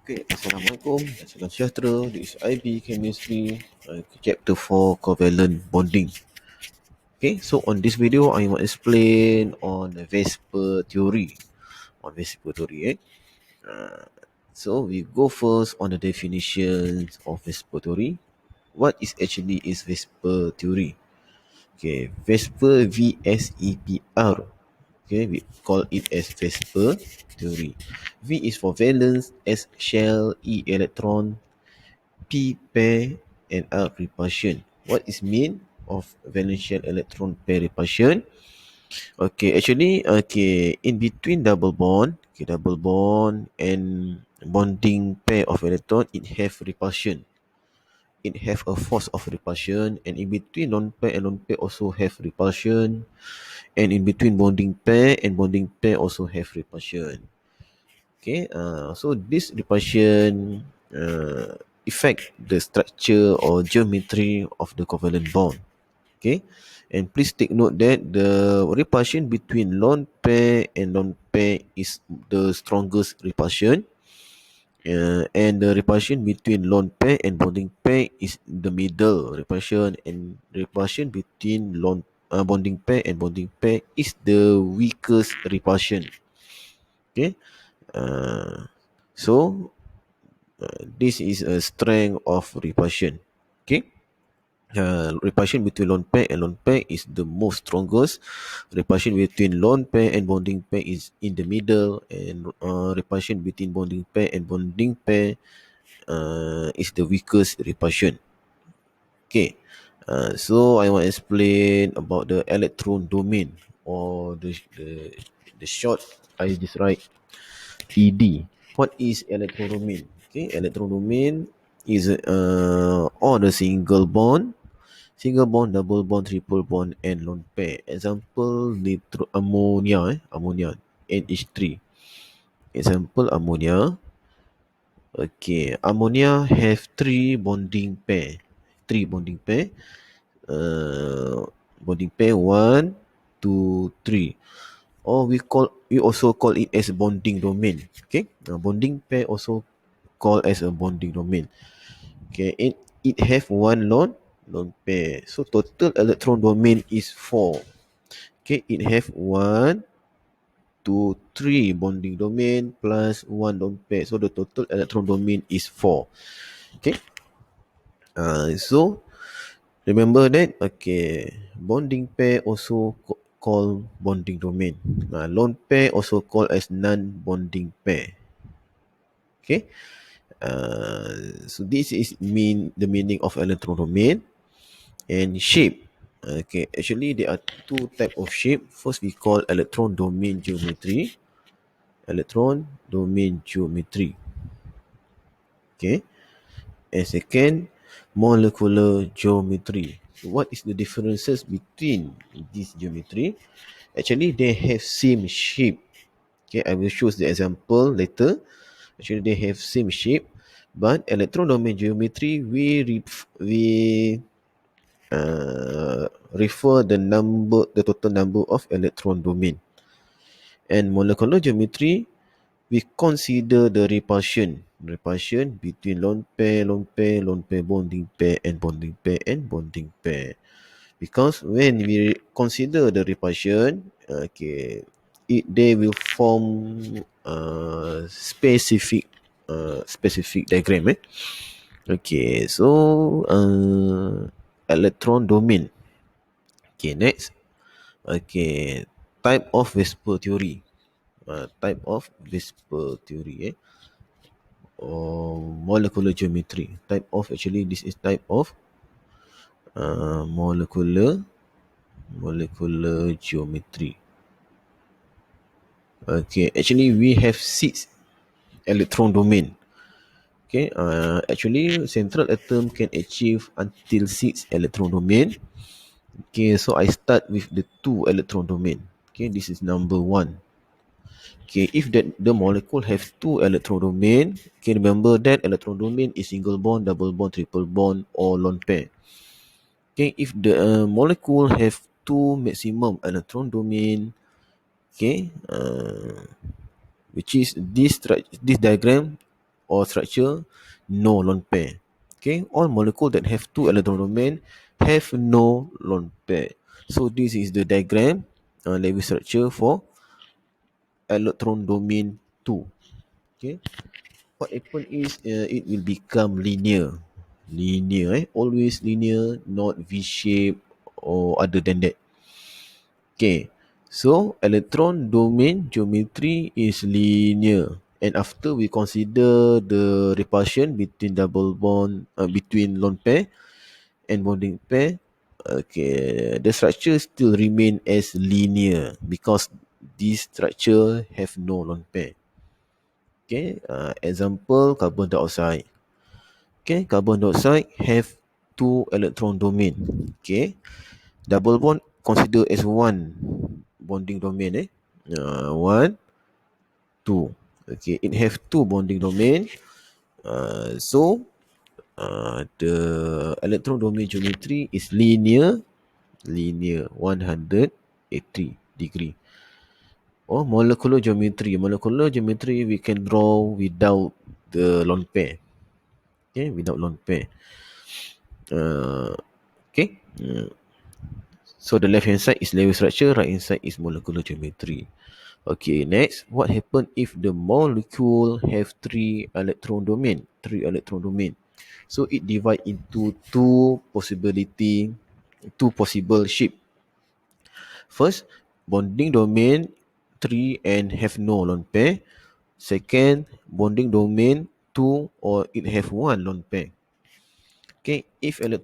Okay, Assalamualaikum dan salam sejahtera. This is IB Chemistry, Chapter 4 Covalent Bonding. Okay, so on this video, I will explain on the VSEPR Theory. So we go first on the definitions of VSEPR Theory. What is actually is VSEPR Theory? Okay, VSEPR, VSEPR. Okay, we call it as VSEPR Theory. V is for valence, S shell, E electron, P pair, and R repulsion. What is mean of valential electron pair repulsion? Okay, actually, in between double bond and bonding pair of electron, it have repulsion. It have a force of repulsion, and in between lone pair and lone pair also have repulsion, and in between bonding pair and bonding pair also have repulsion. Okay, so this repulsion affect the structure or geometry of the covalent bond. Okay, and please take note that the repulsion between lone pair and lone pair is the strongest repulsion, and the repulsion between lone pair and bonding pair is the middle repulsion, and repulsion between bonding pair and bonding pair is the weakest repulsion. Okay, uh, so this is a strength of repulsion. Okay, repulsion between lone pair and lone pair is the most strongest. Repulsion between lone pair and bonding pair is in the middle, and repulsion between bonding pair and bonding pair is the weakest repulsion. Okay, so I want to explain about the electron domain, or the short I just write ED. What is electron domain? Okay, electron domain is on a single bond, double bond, triple bond, and lone pair. Example, ammonia, NH3. Example, ammonia. Okay, ammonia have three bonding pair. Uh, Bonding pair 1, 2, 3. Or we also call it as bonding domain. Okay, bonding pair also called as a bonding domain. Okay, it have one lone pair. So total electron domain is 4. Okay, it have 1, 2, 3 bonding domain plus 1 lone pair. So the total electron domain is 4. Okay, so remember that. Okay, bonding pair also called bonding domain. Lone pair also called as non-bonding pair. Okay, so this is the meaning of electron domain. And shape. Okay, actually there are two type of shape. First, we call electron domain geometry. Electron domain geometry. Okay, and second, molecular geometry. So what is the differences between this geometry? Actually, they have same shape. Okay, I will show the example later. Actually, they have same shape, but electron domain geometry we refer the total number of electron domain. And molecular geometry, we consider the repulsion between lone pair, bonding pair, and bonding pair, and bonding pair. Because when we consider the repulsion, okay, they will form specific diagram. Okay, so electron domain. Okay, next. Okay, type of VSEPR theory. Type of VSEPR theory, or molecular geometry. Type of, actually this is type of molecular geometry. Okay, actually we have 6 electron domain. Okay, actually central atom can achieve until 6 electron domain. Okay, so I start with the 2 electron domain. Okay, this is number 1. Okay, if the molecule have 2 electron domain, okay, remember that electron domain is single bond, double bond, triple bond, or lone pair. Okay, if the molecule have 2 maximum electron domain, okay, which is this diagram, or structure, no lone pair. Okay, all molecules that have two electron domain have no lone pair. So this is the diagram, Lewis structure for electron domain 2. Okay, what happen is it will become linear, always linear, not V shape or other than that. Okay, so electron domain geometry is linear, and after we consider the repulsion between double bond between lone pair and bonding pair, okay, the structure still remain as linear because this structure have no lone pair. Okay, example carbon dioxide. Okay, carbon dioxide have two electron domain. Okay, double bond consider as one bonding domain. One, two. Okay, it have two bonding domain. So the electron domain geometry is linear 180 degree. Or molecular geometry we can draw without the lone pair. Okay, without lone pair. Okay. So the left hand side is Lewis structure, right hand side is molecular geometry. Okay, next, what happen if the molecule have three electron domain? So it divide into two possible shape. First, bonding domain 3 and have no lone pair. Second, bonding domain 2 or it have one lone pair. Okay, if the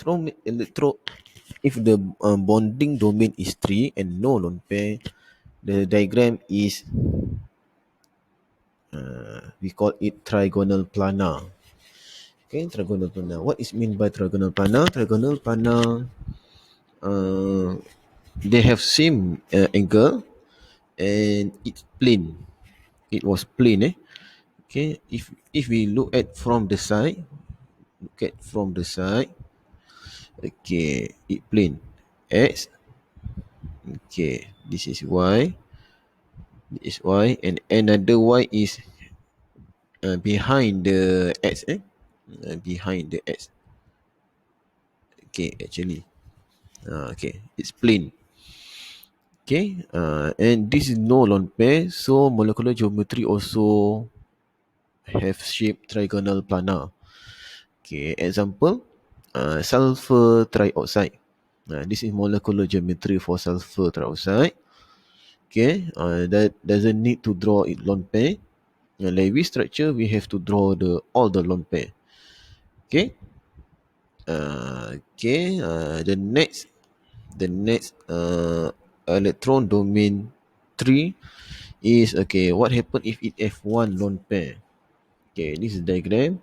bonding domain is 3 and no lone pair, the diagram is we call it trigonal planar. Okay, trigonal planar. What is mean by trigonal planar? Trigonal planar, uh, they have same angle and it's plane. It was plane. Okay, if we look at from the side, okay, it plane. X. Okay, this is y. This is y, and another y is behind the x. Behind the x. Okay, actually. Okay, it's plane. Okay, and this is no lone pair, so molecular geometry also have shape trigonal planar. Okay, example, sulfur trioxide. This is molecular geometry for sulfur trioxide. Okay, that doesn't need to draw it lone pair. Lewis structure, we have to draw all the lone pair. Okay, the next electron domain 3 is, okay, what happen if it have one lone pair? Okay, this is diagram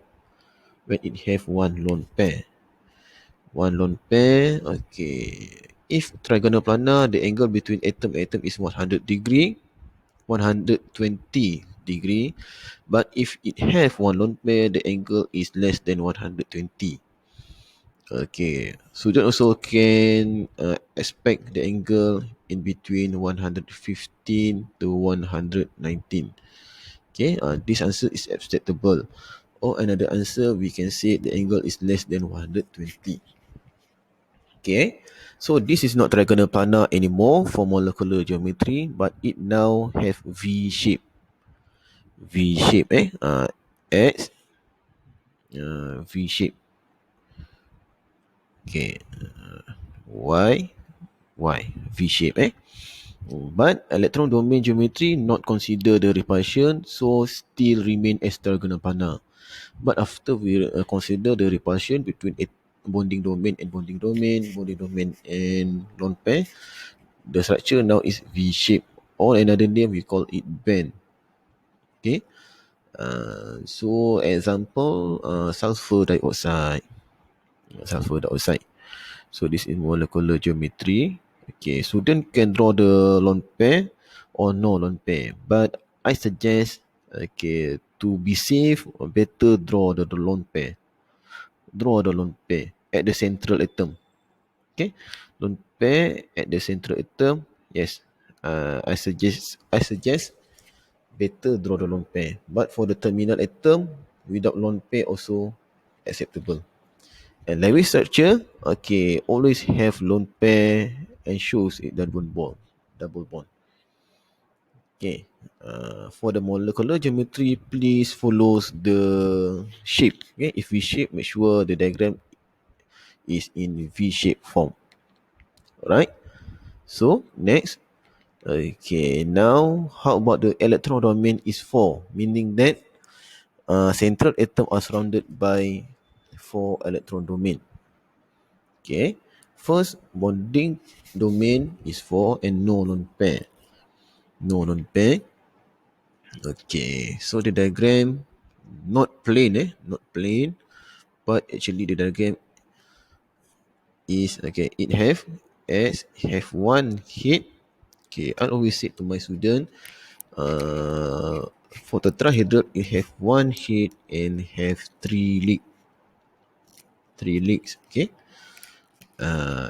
when it have one lone pair. Okay, if trigonal planar, the angle between atom is 100 degree, 120 degree, but if it have one lone pair, the angle is less than 120. Okay, student also can expect the angle in between 115 to 119. Okay, this answer is acceptable. Or another answer, we can say the angle is less than 120. Okay, so this is not trigonal planar anymore for molecular geometry, but it now have V shape. V shape, X, V shape. Okay, Y, Y, V shape, But electron domain geometry not consider the repulsion, so still remain as trigonal planar. But after we consider the repulsion between bonding domain and bonding domain and lone pair, the structure now is V shape. Or another name we call it band. Okay. So example, sulfur dioxide. Sulfur dioxide. So this is molecular geometry. Okay, student can draw the lone pair or no lone pair, but I suggest, okay, to be safe, better draw the lone pair. Draw the lone pair at the central atom. Okay, lone pair at the central atom. Yes, I suggest better draw the lone pair. But for the terminal atom, without lone pair also acceptable. And Lewis structure, okay, always have lone pair and shows it double bond. Double bond. Okay. For the molecular geometry, please follows the shape. Okay. If we shape, make sure the diagram is in V shape form. Alright. So next. Okay. Now, how about the electron domain is 4, meaning that central atom are surrounded by 4 electron domain. Okay. First bonding domain is 4 and no lone pair. No lone pair. Okay. So the diagram not plain, not plain, but actually the diagram is okay. It have one head. Okay. I always say to my student, for tetrahedral it have one head and have three legs. Okay.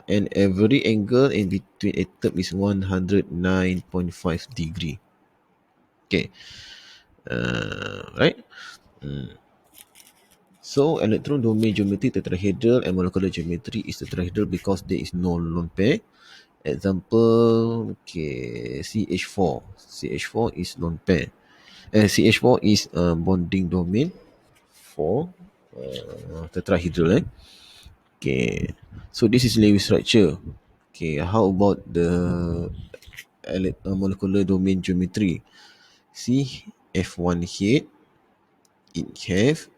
And every angle in between atom is 109.5 degree. Okay. Right. So electron domain geometry tetrahedral and molecular geometry is tetrahedral because there is no lone pair. Example, okay, CH4. CH4 is lone pair. CH4 is bonding domain for tetrahedral. Okay. So this is Lewis structure. Okay. How about the molecular domain geometry? See F1 head. It have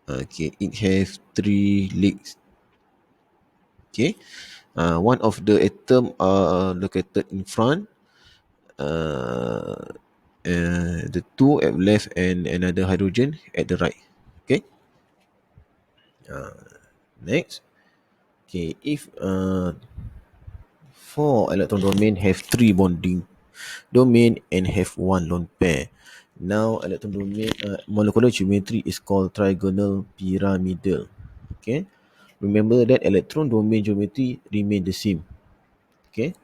it have three legs. Okay. One of the atom are located in front. Uh, the two at left and another hydrogen at the right. Okay. Next. Okay. If four electron domain have three bonding domain and have one lone pair. Now electron domain molecular geometry is called trigonal pyramidal. Okay. Remember that electron domain geometry remain the same. Okay.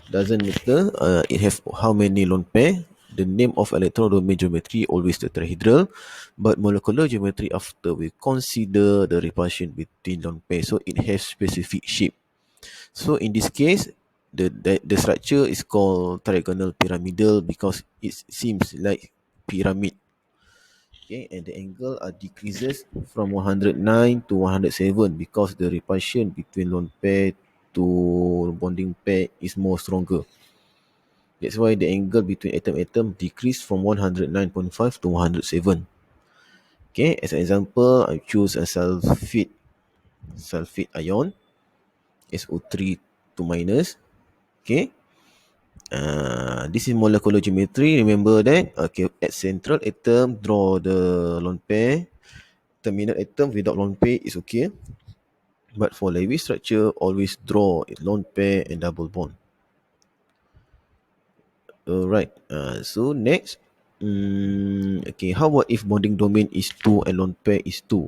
Doesn't matter it have how many lone pair. The name of electron domain geometry always tetrahedral, but molecular geometry after we consider the repulsion between lone pair, so it has specific shape. So in this case, the structure is called trigonal pyramidal because it seems like pyramid. Okay, and the angle are decreases from 109 to 107 because the repulsion between lone pair to bonding pair is more stronger. That's why the angle between atom decrease from 109.5 to 107. Okay, as an example, I choose a sulfate ion, SO3 2 minus. Okay, this is molecular geometry. Remember that. Okay, at central atom, draw the lone pair. Terminal atom without lone pair is okay. But for Lewis structure, always draw a lone pair and double bond. Alright. So next. Okay, how about if bonding domain is 2 and lone pair is 2?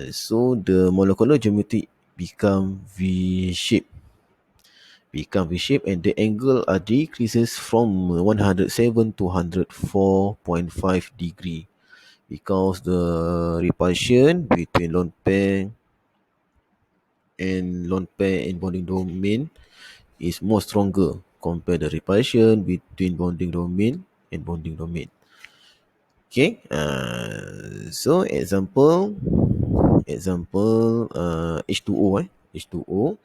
So the molecular geometry become V-shape. And the angle are decreases from 107 to 104.5 degree because the repulsion between lone pair and bonding domain is more stronger compared the repulsion between bonding domain and bonding domain. Okay. So example H2O H2O.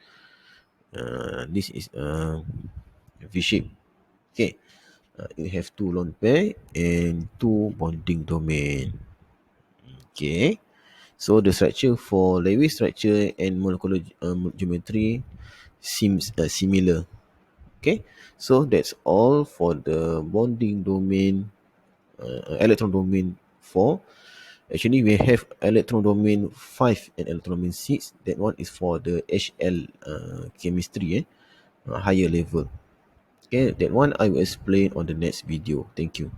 This is V shape. Okay. You have two lone pair and two bonding domain. Okay. So the structure for Lewis structure and molecular geometry seems similar. Okay. So that's all for the bonding domain, electron domain 4. Actually, we have electron domain 5 and electron domain 6. That one is for the HL chemistry, higher level. Okay, that one I will explain on the next video. Thank you.